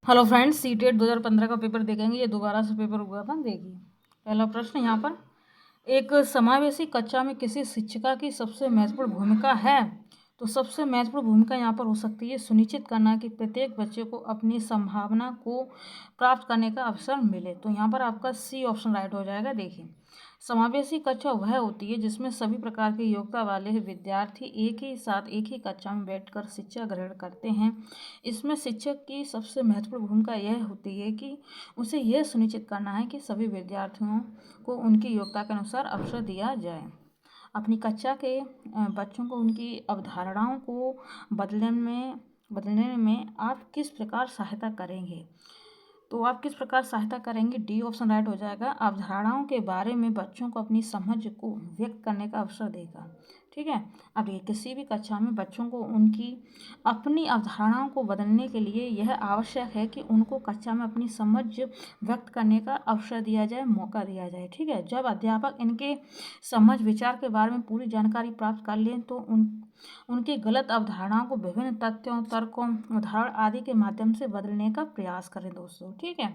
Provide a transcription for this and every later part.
Hello friends, CTET 2015 का paper देखेंगे। ये दोबारा से पेपर हुआ था। देखिए पहला प्रश्न यहाँ पर, एक समावेशी कक्षा में किसी शिक्षिका की सबसे महत्वपूर्ण भूमिका है। तो सबसे महत्वपूर्ण भूमिका यहाँ पर हो सकती है सुनिश्चित करना कि प्रत्येक बच्चे को अपनी संभावना को प्राप्त करने का अवसर मिले। तो यहाँ पर आपका सी ऑप्शन राइट हो जाएगा। देखिए, समावेशी कक्षा वह होती है जिसमें सभी प्रकार की योग्यता वाले विद्यार्थी एक ही साथ एक ही कक्षा में बैठकर शिक्षा ग्रहण करते हैं। इसमें शिक्षक की सबसे महत्वपूर्ण भूमिका यह होती है कि उसे यह सुनिश्चित करना है कि सभी विद्यार्थियों को उनकी योग्यता के अनुसार अवसर दिया जाए। अपनी कक्षा के बच्चों को उनकी अवधारणाओं को बदलने में आप किस प्रकार सहायता करेंगे। तो आप किस प्रकार सहायता करेंगे, डी ऑप्शन राइट हो जाएगा। अवधारणाओं के बारे में बच्चों को अपनी समझ को व्यक्त करने का अवसर देगा। ठीक है, अब ये किसी भी कक्षा में बच्चों को उनकी अपनी अवधारणाओं को बदलने के लिए यह आवश्यक है कि उनको कक्षा में अपनी समझ व्यक्त करने का अवसर दिया जाए, मौका दिया जाए। ठीक है, जब अध्यापक इनके समझ विचार के बारे में पूरी जानकारी प्राप्त कर लें तो उनकी गलत अवधारणाओं को विभिन्न तथ्यों, तर्कों, उदाहरण आदि के माध्यम से बदलने का प्रयास करें दोस्तों। ठीक है,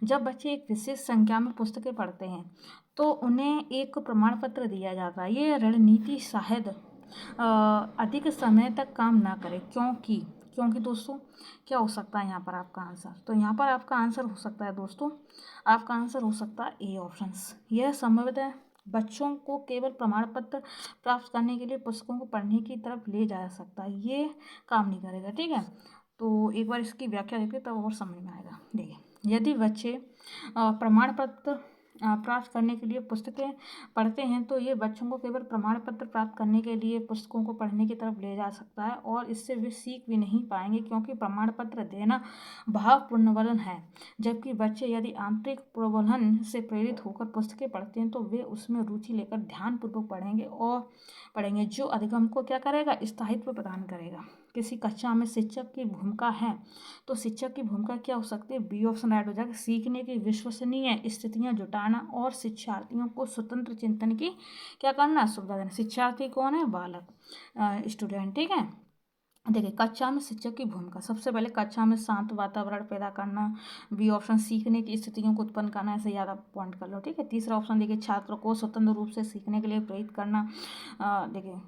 जब बच्चे एक विशेष संख्या में पुस्तकें पढ़ते हैं तो उन्हें एक प्रमाण पत्र दिया जाता है। ये रणनीति शायद अधिक समय तक काम ना करे, क्योंकि दोस्तों क्या हो सकता है यहाँ पर आपका आंसर। तो यहाँ पर आपका आंसर हो सकता है दोस्तों, आपका आंसर हो सकता है ए ऑप्शन। यह संभवतः बच्चों को केवल प्रमाण पत्र प्राप्त करने के लिए पुस्तकों को पढ़ने की तरफ ले जा सकता है, ये काम नहीं करेगा। ठीक है, तो एक बार इसकी व्याख्या देखिए तब और समझ में आएगा। देखिए, यदि बच्चे प्रमाण पत्र प्राप्त करने के लिए पुस्तकें पढ़ते हैं तो ये बच्चों को केवल प्रमाण पत्र प्राप्त करने के लिए पुस्तकों को पढ़ने की तरफ ले जा सकता है और इससे वे सीख भी नहीं पाएंगे, क्योंकि प्रमाण पत्र देना भाव प्रबंधन है। जबकि बच्चे यदि आंतरिक प्रबंधन से प्रेरित होकर पुस्तकें पढ़ते हैं तो वे उसमें रुचि लेकर ध्यानपूर्वक पढ़ेंगे, जो अधिगम को क्या करेगा, स्थायित्व प्रदान करेगा। किसी कक्षा में शिक्षक की भूमिका है, तो शिक्षक की भूमिका क्या हो सकती है, बी ऑप्शन राइट हो जाएगा। सीखने की विश्वसनीय स्थितियां जुटाना और शिक्षार्थियों को स्वतंत्र चिंतन की क्या करना, सुविधा देना। शिक्षार्थी कौन है, बालक, स्टूडेंट। ठीक है, देखिए कक्षा में शिक्षक की भूमिका, सबसे पहले कक्षा में शांत वातावरण पैदा करना, बी ऑप्शन। सीखने की स्थितियों को उत्पन्न करना, ऐसे ज़्यादा पॉइंट कर लो। ठीक है, तीसरा ऑप्शन देखिए, छात्र को स्वतंत्र रूप से सीखने के लिए प्रेरित करना। देखिए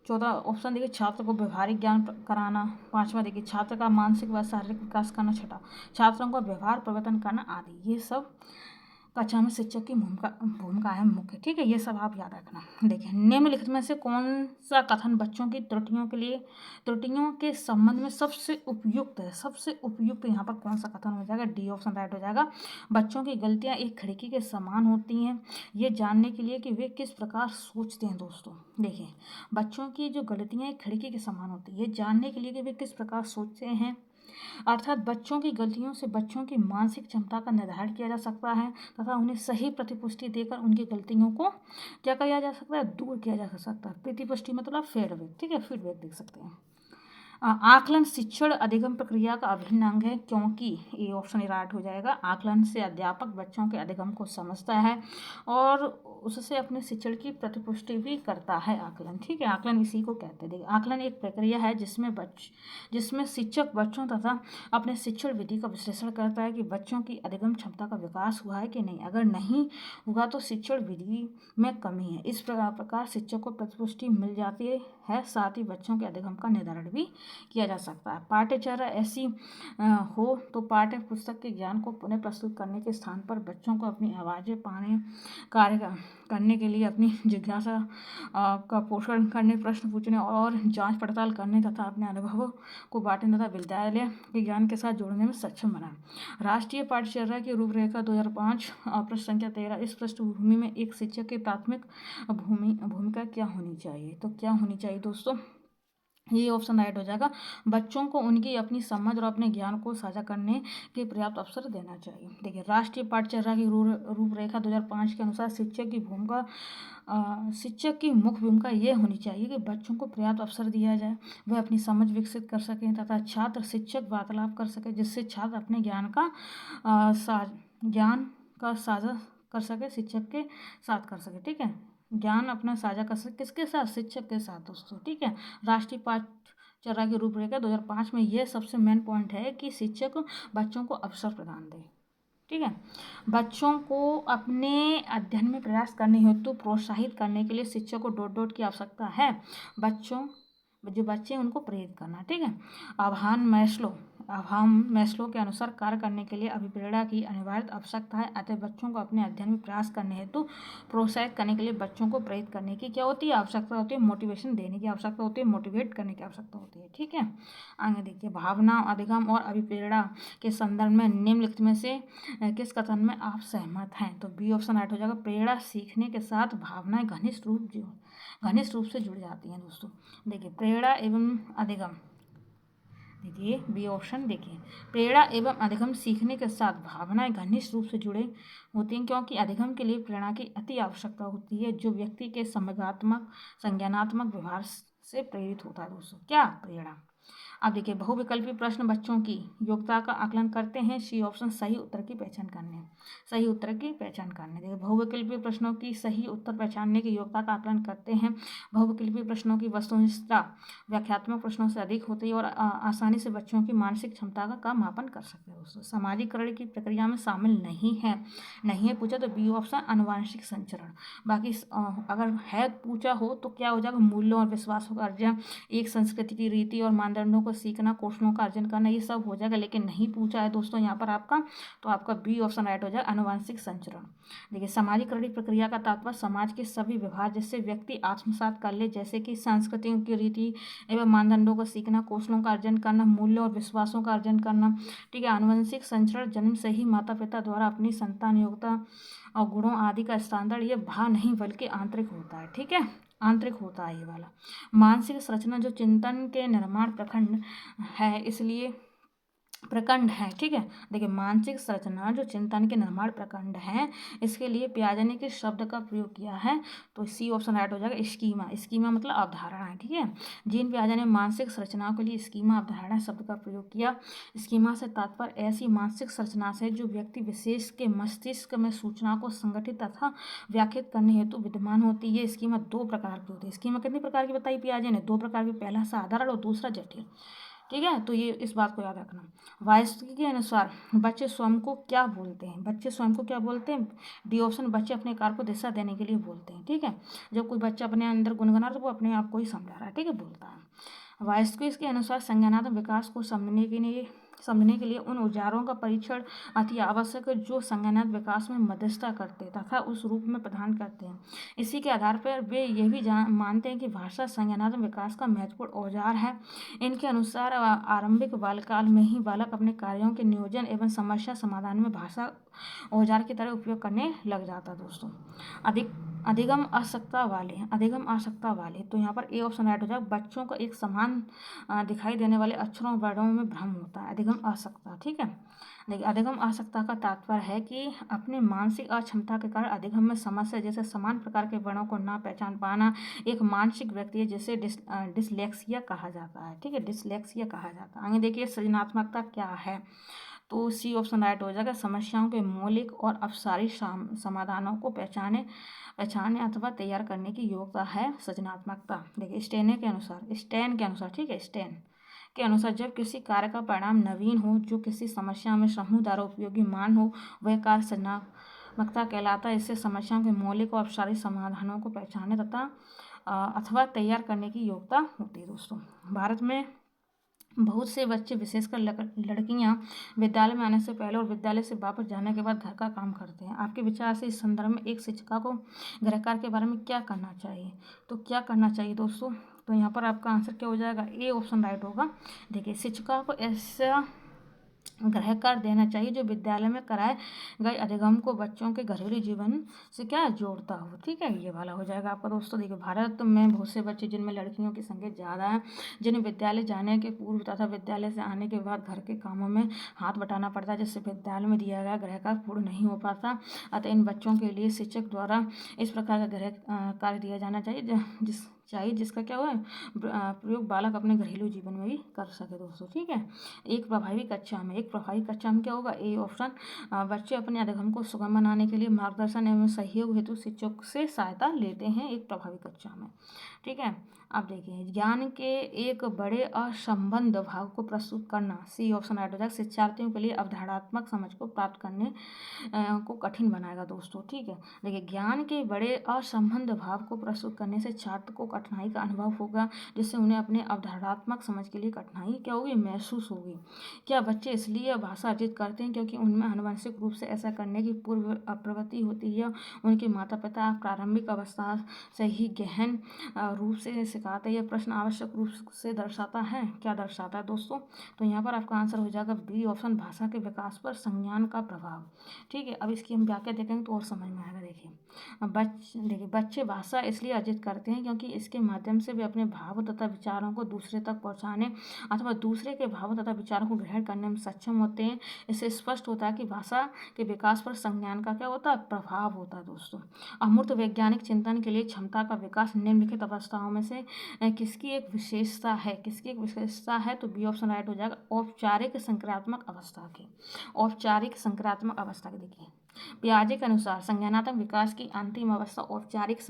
चौथा ऑप्शन देखिए, छात्र को व्यवहारिक ज्ञान कराना। पांचवा देखिए, छात्र का मानसिक व शारीरिक विकास करना। छठा, छात्रों का व्यवहार परिवर्तन करना आदि। ये सब कक्षा में शिक्षक की भूमिका है मुख्य। ठीक है, ये सब आप याद रखना। देखिए, निम्नलिखित में से कौन सा कथन बच्चों की त्रुटियों के संबंध में सबसे उपयुक्त है। सबसे उपयुक्त यहाँ पर कौन सा कथन हो जाएगा, डी ऑप्शन राइट हो जाएगा। बच्चों की गलतियाँ एक खिड़की के समान होती हैं, ये जानने के लिए कि वे किस प्रकार सोचते हैं। दोस्तों देखिए, बच्चों की जो गलतियाँ एक खिड़की के समान होती है, ये जानने के लिए कि वे किस प्रकार सोचते हैं, अर्थात बच्चों की गलतियों से बच्चों की मानसिक क्षमता का निर्धारण किया जा सकता है तथा उन्हें सही प्रतिपुष्टि देकर उनकी गलतियों को क्या किया जा सकता है, दूर किया जा सकता है। प्रतिपुष्टि मतलब फीडबैक। ठीक है, फीडबैक देख सकते हैं। आकलन शिक्षण अधिगम प्रक्रिया का अभिन्न अंग है, क्योंकि ए ऑप्शन राइट हो जाएगा। आकलन से अध्यापक बच्चों के अधिगम को समझता है और उससे अपने शिक्षण की प्रतिपुष्टि भी करता है। आकलन, ठीक है, आकलन इसी को कहते हैं। देखिए, आकलन एक प्रक्रिया है जिसमें शिक्षक बच्चों तथा अपने शिक्षण विधि का विश्लेषण करता है कि बच्चों की अधिगम क्षमता का विकास हुआ है कि नहीं। अगर नहीं हुआ तो शिक्षण विधि में कमी है। इस प्रकार शिक्षक को प्रतिपुष्टि मिल जाती है, साथ ही बच्चों के अधिगम का निर्धारण भी किया जा सकता है। पाठ्यचर्या ऐसी हो तो पाठ्य पुस्तक के ज्ञान को पुनः प्रस्तुत करने के स्थान पर बच्चों को अपनी आवाज़ें पाने, कार्य करने के लिए अपनी जिज्ञासा का पोषण करने, प्रश्न पूछने और जांच पड़ताल करने तथा अपने अनुभवों को बांटने तथा विद्यालय के ज्ञान के साथ जोड़ने में सक्षम बनाए। राष्ट्रीय पाठ्यचर्या की रूपरेखा 2005 प्रश्न संख्या 13। इस पृष्ठभूमि में एक शिक्षक की प्राथमिक भूमिका क्या होनी चाहिए। तो क्या होनी चाहिए दोस्तों, ये ऑप्शन राइट हो जाएगा। बच्चों को उनकी अपनी समझ और अपने ज्ञान को साझा करने के पर्याप्त अवसर देना चाहिए। देखिए, राष्ट्रीय पाठ्यचर्या की रूपरेखा 2005 के अनुसार शिक्षक की मुख्य भूमिका ये होनी चाहिए कि बच्चों को पर्याप्त अवसर दिया जाए, वह अपनी समझ विकसित कर सकें तथा छात्र शिक्षक वार्तालाप कर सके, जिससे छात्र अपने ज्ञान का साझा कर सके, शिक्षक के साथ कर सके। ठीक है, ज्ञान अपना साझा कर सके, किसके साथ, शिक्षक के साथ दोस्तों। ठीक है, राष्ट्रीय चर्या की रूपरेखा 2005 में यह सबसे मेन पॉइंट है कि शिक्षक बच्चों को अवसर प्रदान दे। ठीक है, बच्चों को अपने अध्ययन में प्रयास करने हेतु प्रोत्साहित करने के लिए शिक्षक को डॉट की आवश्यकता है। बच्चों जो बच्चे उनको प्रेरित करना। ठीक है, अब्राहम मैस्लो के अनुसार कार्य करने के लिए अभिप्रेरणा की अनिवार्य आवश्यकता है। अतः बच्चों को अपने अध्ययन में प्रयास करने हेतु प्रोत्साहित करने के लिए बच्चों को प्रेरित करने की क्या होती है, आवश्यकता होती है। मोटिवेशन देने की आवश्यकता होती है, मोटिवेट करने की आवश्यकता होती है। ठीक है, आगे देखिए, भावना, अधिगम और अभिप्रेरणा के संदर्भ में निम्नलिखित में से किस कथन में आप सहमत हैं? तो बी ऑप्शन राइट हो जाएगा। प्रेरणा सीखने के साथ भावनाएं घनिष्ठ रूप से जुड़ जाती हैं दोस्तों। देखिए, प्रेरणा एवं अधिगम, देखिए बी ऑप्शन, देखिए प्रेरणा एवं अधिगम सीखने के साथ भावनाएं घनिष्ठ रूप से जुड़े होती हैं, क्योंकि अधिगम के लिए प्रेरणा की अति आवश्यकता होती है, जो व्यक्ति के संज्ञानात्मक व्यवहार से प्रेरित होता है दोस्तों। क्या? प्रेरणा। अब देखिए, बहुविकल्पी प्रश्न बच्चों की योग्यता का आकलन करते हैं। सी ऑप्शन सही उत्तर की पहचान करने। देखिए, बहुविकल्पी प्रश्नों की सही उत्तर पहचानने की योग्यता का आकलन करते हैं। बहुविकल्पी प्रश्नों की वस्तुनिष्ठता व्याख्यात्मक प्रश्नों से अधिक होती है और आसानी से बच्चों की मानसिक क्षमता का मापन कर सकते हैं दोस्तों। सामाजिकरण की प्रक्रिया में शामिल नहीं है पूछा तो बी ऑप्शन अनुवांशिक संचरण। बाकी अगर है पूछा हो तो क्या हो जाएगा, मूल्यों और विश्वासों का अर्जन, एक संस्कृति की रीति और मानदंडों को सीखना, कौशलों का अर्जन करना, ये सब हो जाएगा। लेकिन नहीं पूछा है दोस्तों यहाँ पर आपका, तो आपका बी ऑप्शन राइट हो जाएगा, अनुवांशिक संचरण। देखिए, सामाजिकरण प्रक्रिया का तात्पर्य समाज के सभी व्यवहार जिससे व्यक्ति आत्मसात कर ले, जैसे कि संस्कृतियों की रीति एवं मानदंडों को सीखना, कौशलों का अर्जन करना, मूल्यों और विश्वासों का अर्जन करना। ठीक है, अनुवांशिक संचरण जन्म से ही माता पिता द्वारा अपनी संतान योग्यता और गुणों आदि का स्टैंडर्ड ये बाहर नहीं बल्कि आंतरिक होता है। ठीक है, आंतरिक होता है ये वाला। मानसिक संरचना जो चिंतन के निर्माण प्रखंड है, इसलिए प्रखंड है। ठीक है, देखिए, मानसिक संरचना जो चिंतन के निर्माण प्रखंड है, इसके लिए पियाजे ने किस शब्द का प्रयोग किया है? तो सी ऑप्शन राइट हो जाएगा, स्कीमा मतलब अवधारणा है। ठीक है, जीन पियाजे ने मानसिक संरचनाओं के लिए स्कीमा अवधारणा शब्द का प्रयोग किया। स्कीमा से तात्पर्य ऐसी मानसिक संरचना से जो व्यक्ति विशेष के मस्तिष्क में सूचना को संगठित तथा व्याख्यात करने हेतु विद्यमान होती है। स्कीमा दो प्रकार की होती है। स्कीमा कितनी प्रकार की बताई पियाजे ने? दो प्रकार की, पहला साधारण और दूसरा जटिल। ठीक है, तो ये इस बात को याद रखना। वायस्की के अनुसार बच्चे स्वयं को क्या बोलते हैं? डी ऑप्शन, बच्चे अपने कार्य को दिशा देने के लिए बोलते हैं। ठीक है, जब कोई बच्चा अपने अंदर गुनगुना रहा है तो वो अपने आप को ही समझा रहा है। ठीक है, बोलता है। वायस्की के अनुसार संज्ञानात्मक विकास को समझने के लिए उन औजारों का परीक्षण अति आवश्यक है जो संज्ञानात्मक विकास में मध्यस्थता करते तथा उस रूप में प्रदान करते हैं। इसी के आधार पर वे यह भी मानते हैं कि भाषा संज्ञानात्मक विकास का महत्वपूर्ण औजार है। इनके अनुसार आरंभिक बालकाल में ही बालक अपने कार्यों के नियोजन एवं समस्या समाधान में भाषा औजार की तरह उपयोग करने लग जाता दोस्तों। अधिगम आवश्यकता वाले, तो यहाँ पर ए ऑप्शन राइट हो जाएगा। बच्चों को एक समान दिखाई देने वाले अक्षरों और वर्णों में भ्रम होता है, अधिगम आवश्यकता। ठीक है, देखिए, अधिगम आवश्यकता का तात्पर्य है कि अपने मानसिक अक्षमता के कारण अधिगम में समस्या जैसे समान प्रकार के वर्णों को ना पहचान पाना एक मानसिक व्यक्ति है, जिसे डिसलेक्सिया कहा जाता है। ठीक है, डिसलेक्सिया कहा जाता है। आगे देखिए, सृजनात्मकता क्या है? तो सी ऑप्शन राइट हो जाएगा। समस्याओं के मौलिक और अपसारी समाधानों को पहचाने अथवा तैयार करने की योग्यता है सृजनात्मकता। देखिए, स्टेन के अनुसार ठीक है, स्टेन के अनुसार जब किसी कार्य का परिणाम नवीन हो, जो किसी समस्या में समूह द्वारा उपयोगी मान हो, वह कार्य सृजनात्मकता कहलाता है। इससे समस्याओं के मौलिक और अपसारी समाधानों को पहचाने तथा अथवा तैयार करने की योग्यता होती है दोस्तों। भारत में बहुत से बच्चे, विशेषकर लड़कियां, विद्यालय में आने से पहले और विद्यालय से वापस जाने के बाद घर का काम करते हैं। आपके विचार से इस संदर्भ में एक शिक्षिका को गृह कार्य के बारे में क्या करना चाहिए? तो क्या करना चाहिए दोस्तों? तो यहाँ पर आपका आंसर क्या हो जाएगा? ए ऑप्शन राइट होगा। देखिए, शिक्षिका को ऐसा गृह कार्य देना चाहिए जो विद्यालय में कराए गए अधिगम को बच्चों के घरेलू जीवन से क्या जोड़ता हो। ठीक है, ये वाला हो जाएगा आपका दोस्तों। देखिए, भारत में बहुत से बच्चे जिनमें लड़कियों की संख्या ज़्यादा है, जिन्हें विद्यालय जाने के पूर्व तथा विद्यालय से आने के बाद घर के कामों में हाथ बटाना पड़ता है, जिससे विद्यालय में दिया गया गृह कार्य पूर्ण नहीं हो पाता। अतः इन बच्चों के लिए शिक्षक द्वारा इस प्रकार का गृह कार्य दिया जाना चाहिए चाहिए जिसका क्या हुआ है प्रयोग बालक अपने घरेलू जीवन में भी कर सके दोस्तों। ठीक है, एक प्रभावी कक्षा में, एक प्रभावी कक्षा में क्या होगा, ए ऑप्शन, बच्चे अपने अधिगम को सुगम बनाने के लिए मार्गदर्शन एवं सहयोग हेतु शिक्षक से सहायता लेते हैं एक प्रभावी कक्षा में। ठीक है, अब देखिए ज्ञान के एक बड़े असंबद्ध भाव को प्रस्तुत करना, सी ऑप्शन ऐड हो जाएगा, शिक्षार्थियों के लिए अवधारणात्मक समझ को प्राप्त करने को कठिन बनाएगा दोस्तों। ठीक है, देखिए ज्ञान के बड़े असंबद्ध भाव को प्रस्तुत करने से छात्र को कठिनाई का अनुभव होगा, जिससे उन्हें अपने अवधारणात्मक समझ के लिए कठिनाई क्या होगी, महसूस होगी। क्या बच्चे इसलिए भाषा अर्जित करते हैं क्योंकि उनमें आनुवंशिक रूप से ऐसा करने की पूर्व प्रवृत्ति होती है, उनके माता पिता प्रारंभिक अवस्था से ही गहन रूप से सिखाते हैं। यह प्रश्न आवश्यक रूप से दर्शाता है, क्या दर्शाता है दोस्तों, तो यहाँ पर आपका आंसर हो जाएगा बी ऑप्शन, भाषा के विकास पर संज्ञान का प्रभाव। ठीक है, अब इसकी हम व्याख्या देखेंगे तो और समझ में आएगा। देखिए बच्चे भाषा इसलिए अर्जित करते हैं क्योंकि इसके माध्यम से वे अपने भाव तथा विचारों को दूसरे तक पहुंचाने अथवा दूसरे के भाव तथा विचारों को ग्रहण करने में सक्षम होते हैं। इससे स्पष्ट होता है कि भाषा के विकास पर संज्ञान का क्या होता है, प्रभाव होता है दोस्तों। अमूर्त वैज्ञानिक चिंतन के लिए क्षमता का विकास निम्नलिखित अवस्थाओं में से किसकी एक विशेषता है, किसकी एक विशेषता है, तो बी ऑप्शन राइट हो जाएगा, औपचारिक संक्रियात्मक अवस्था की, औपचारिक संक्रियात्मक अवस्था की। देखिए पियाजे के अनुसार संज्ञानात्मक विकास की अंतिम अवस्था औपचारिक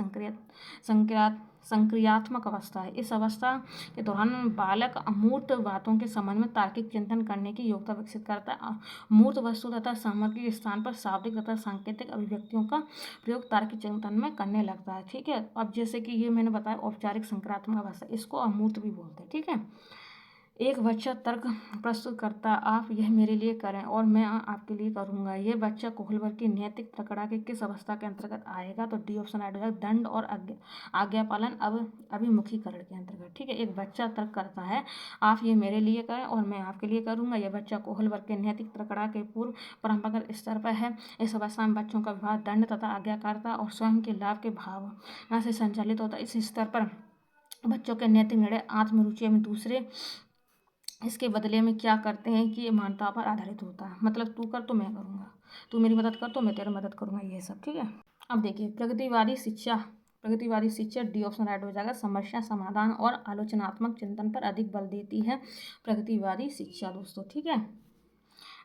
संक्रियात्मक अवस्था है। इस अवस्था के दौरान बालक अमूर्त बातों के संबंध में तार्किक चिंतन करने की योग्यता विकसित करता है। मूर्त वस्तु तथा सामग्री के स्थान पर शाब्दिक तथा सांकेतिक अभिव्यक्तियों का प्रयोग तार्किक चिंतन में करने लगता है। ठीक है, अब जैसे कि ये मैंने बताया औपचारिक संक्रियात्मक अवस्था, इसको अमूर्त भी बोलते हैं। ठीक है, एक बच्चा तर्क प्रस्तुत करता, आप यह मेरे लिए करें और मैं आपके लिए करूंगा। यह बच्चा कोहलवर की नैतिक प्रक्रिया के किस अवस्था के अंतर्गत आएगा, तो डी ऑप्शन ऐड हो जाएगा, दंड और आज्ञा पालन अभिमुखीकरण के अंतर्गत। ठीक है, एक बच्चा तर्क करता है, आप ये मेरे लिए करें और मैं आपके लिए करूंगा। यह बच्चा कोहलवर के नैतिक प्रक्रिया के पूर्व परंपरागत स्तर पर है। इस अवस्था में बच्चों का व्यवहार दंड तथा आज्ञाकारिता और स्वयं के लाभ के भावना से संचालित होता है। इस स्तर पर बच्चों के नैतिक निर्णय आत्मरुचि में दूसरे इसके बदले में क्या करते हैं कि ये मानता पर आधारित होता है, मतलब तू कर तो मैं करूँगा, तू मेरी मदद कर तो मैं तेरी मदद करूँगा, ये सब। ठीक है, अब देखिए प्रगतिवादी शिक्षा डी ऑप्शन राइट हो जाएगा, समस्या समाधान और आलोचनात्मक चिंतन पर अधिक बल देती है प्रगतिवादी शिक्षा दोस्तों। ठीक है,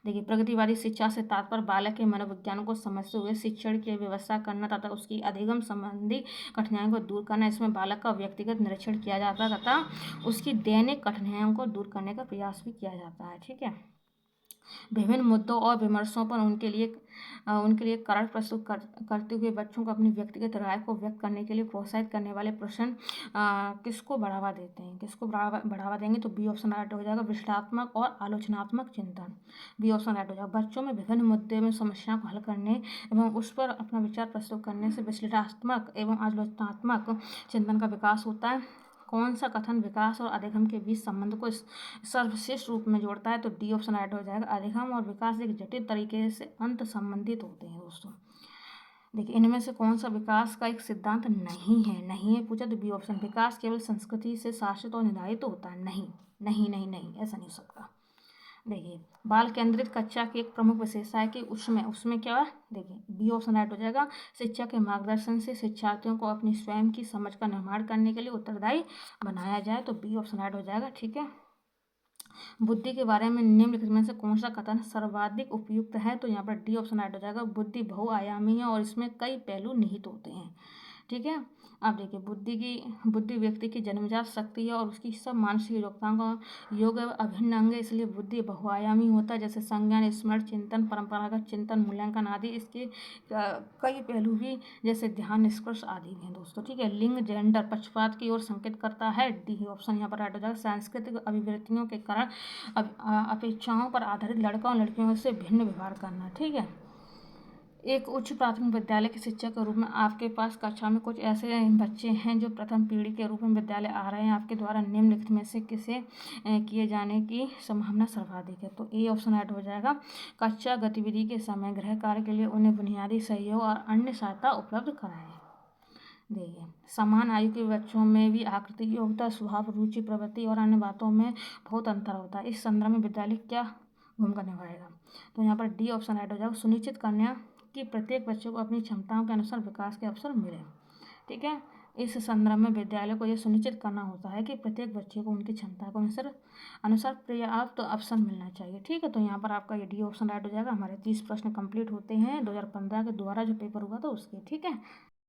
देखिए प्रगतिवादी शिक्षा से तात्पर्य बालक के मनोविज्ञान को समझते हुए शिक्षण की व्यवस्था करना तथा उसकी अधिगम संबंधी कठिनाइयों को दूर करना। इसमें बालक का व्यक्तिगत निरीक्षण किया जाता है तथा उसकी दैनिक कठिनाइयों को दूर करने का प्रयास भी किया जाता है। ठीक है, विभिन्न मुद्दों और विमर्शों पर उनके लिए कारण प्रस्तुत करते हुए बच्चों को अपनी व्यक्तिगत राय को व्यक्त करने के लिए प्रोत्साहित करने वाले प्रश्न किसको बढ़ावा देते हैं, किसको बढ़ावा देंगे, तो बी ऑप्शन राइट हो जाएगा, विश्लेषणात्मक और आलोचनात्मक चिंतन। बी ऑप्शन राइट हो जाएगा, बच्चों में विभिन्न मुद्दे में समस्याओं को हल करने एवं उस पर अपना विचार प्रस्तुत करने से विश्लेषणात्मक एवं आलोचनात्मक चिंतन का विकास होता है। कौन सा कथन विकास और अधिगम के बीच संबंध को सर्वश्रेष्ठ रूप में जोड़ता है, तो डी ऑप्शन राइट हो जाएगा, अधिगम और विकास एक जटिल तरीके से अंत संबंधित होते हैं दोस्तों। देखिए इनमें से कौन सा विकास का एक सिद्धांत नहीं है पूछा, तो बी ऑप्शन, विकास केवल संस्कृति से शासित और निर्धारित होता है। नहीं, ऐसा नहीं हो सकता। देखिए बाल केंद्रित कक्षा की एक प्रमुख विशेषता है कि उसमें क्या है, देखिए बी ऑप्शन राइट हो जाएगा, शिक्षा के मार्गदर्शन से शिक्षार्थियों को अपनी स्वयं की समझ का निर्माण करने के लिए उत्तरदायी बनाया जाए, तो बी ऑप्शन राइट हो जाएगा। ठीक है, बुद्धि के बारे में निम्नलिखित में से कौन सा कथन सर्वाधिक उपयुक्त है, तो यहाँ पर डी ऑप्शन राइट हो जाएगा, बुद्धि बहुआयामी है और इसमें कई पहलू निहित होते हैं। ठीक है, अब देखिए बुद्धि व्यक्ति की जन्मजात शक्ति है और उसकी सब मानसिक योग्यताओं का योग अभिन्न अंग है, इसलिए बुद्धि बहुआयामी होता है, जैसे संज्ञान, स्मरण, चिंतन, परंपरागत चिंतन, मूल्यांकन आदि। इसके कई पहलू भी जैसे ध्यान, निष्कर्ष आदि हैं दोस्तों। ठीक है, लिंग, जेंडर, पक्षपात की ओर संकेत करता है, डी ऑप्शन यहाँ पर राइट हो जाएगा, सांस्कृतिक अभिवृत्तियों के कारण अपेक्षाओं पर आधारित लड़का और लड़कियों से भिन्न व्यवहार करना। ठीक है, एक उच्च प्राथमिक विद्यालय के शिक्षक के रूप में आपके पास कक्षा में कुछ ऐसे बच्चे हैं जो प्रथम पीढ़ी के रूप में विद्यालय आ रहे हैं, आपके द्वारा निम्नलिखित में से किसे किए जाने की संभावना सर्वाधिक है, तो ए ऑप्शन ऐड हो जाएगा, कक्षा गतिविधि के समय गृह कार्य के लिए उन्हें बुनियादी सहयोग और अन्य सहायता उपलब्ध कराएं। देखिए समान आयु के बच्चों में भी आकृति, योग्यता, स्वभाव, रुचि, प्रवृत्ति और अन्य बातों में बहुत अंतर होता है। इस संदर्भ में विद्यालय क्या भूमिका निभाएगा, तो यहाँ पर डी ऑप्शन ऐड हो जाएगा, सुनिश्चित करना कि प्रत्येक बच्चे को अपनी क्षमताओं के अनुसार विकास के अवसर मिले। ठीक है, इस संदर्भ में विद्यालय को यह सुनिश्चित करना होता है कि प्रत्येक बच्चे को उनकी क्षमता को अनुसार पर्याप्त अवसर मिलना चाहिए। ठीक है, तो यहाँ पर आपका ये डी ऑप्शन राइट हो जाएगा। हमारे 30 प्रश्न कंप्लीट होते हैं 2015 के द्वारा जो पेपर हुआ था उसके। ठीक है।